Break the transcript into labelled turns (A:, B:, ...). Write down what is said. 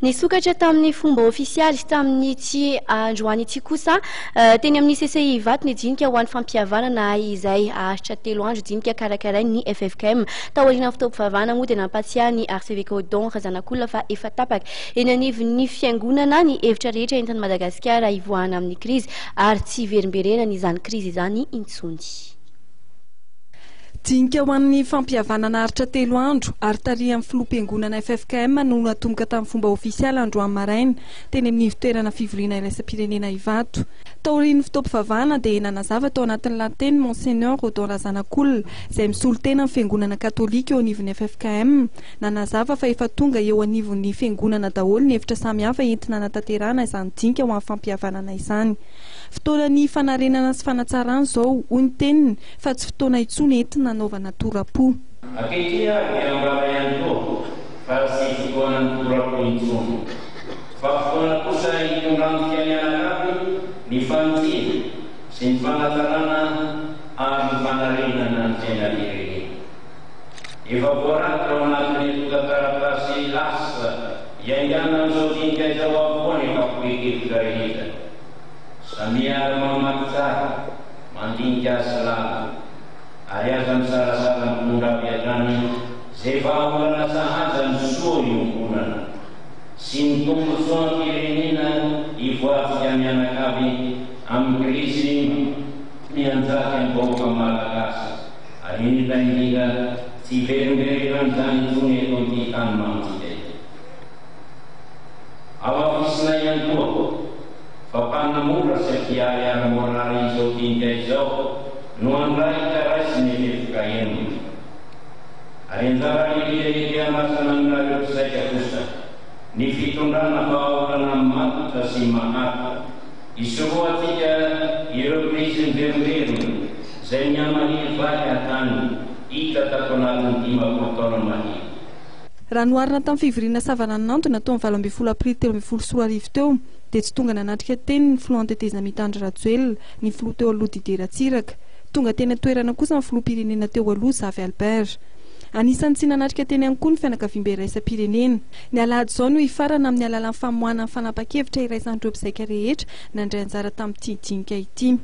A: Nisokatra tamin'ny fomba ofisialy tamin'ny ity androany ity kosa teny amin'ny CCI vato ny jinika ho an'ny fampihavanana izay ahitra 3 andro jinika karakarain'ny FFKM taoriana fitaovam-pivavahana moa dia nampatsiahy ny archevêque Don razanak'olona fa efa tapaka eny anivon'ny fiangonana ny hevitra rehetra entin'i Madagasikara ivoahana amin'ny krizy ary tsy verimbererana izany krizy izany intsony.
B: Jinika ho an'ny fampihavanana aritra 3 andro ary tarihan'ny filoham-piangonana FFKM no natomboka tamin'ny fomba ofisialy androany maraina teny amin'ny fitoerana fivoriana iraisam-pirenena Ivato. Taorian'ny fitaovam-pivavahana dia nanazava tao anatin'ny lateny Monseigneur Don Razanak'olona izay misolo tena amin'ny fiangonana katolika eo anivon'ny FFKM. Nanazava fa efa tonga eo anivon'ny fiangonana daholo ny hevitra samihafa entina hanatanterahana izany jinika ho an'ny fampihavanana izany. Fotoanan'ny fanarenana sy fanatsarana izao hoy ny teniny fa tsy fotoana intsony entina nanaovana torapo.
C: Aketia dia mbara ihany koa fa tsy fotoanan'ny torapo intsony fa fotoana kosa hitondrany fiainana ny fanotiny sy ny fanatsarana ary ny fanarenana ny fiainam-pirenena. Efa voarakitra ao anatin'ny tantara-tasy lasa iaingana amin'izao jinika izao avoa ny fampihevitra rehetra. Samiara mamaky tsara, mandinika salama, ary aza misarasara mpitondra aviatrany izay vahaolana sahaza ny soa iombonana sy ny tombontsoa firenena ivoafika mianakavy amin'ny krizy mianjaky amin'ny vahoaka malagasy ary indrindra tsy verimbererana izany intsony eto amin'ity tany manodidina ity. Ao afisina ihany koa fa mpanamora satria ara-morary izao jinika izao no andray karaisy ny FFKM. Ary anjara lehibe amasana aminareo mpisaika kosa ny fitondrana vahaolana matotra sy mahata isoroatsika ireo krizy miverimberina izay miamaniry valy atany hita tato anatin'ny 10 taona mahia.
B: Raha noarina tamin'ny fivoriana Savanan'Anto natao ny 12 aprily 2024 teo dia tsy tonga nanatrika teny ny filoha an-tetezana Mitandra Rajoelina ny filoha teo aloha Didier Ratsiraka, tonga teny toerana kosa ny filoham-pirenena teo aloha Xavier Albert. Anisan'ny tsy nanatrika teny ihany koa ny fianakaviam-be iraisam-pirenena. Ny alahady izao no hifarana amin'ny alalan'ny famoahana ny fanapa-kevitra iraisan'ireo mpizaika rehetra nandray anjara tamin'ity jinika ity.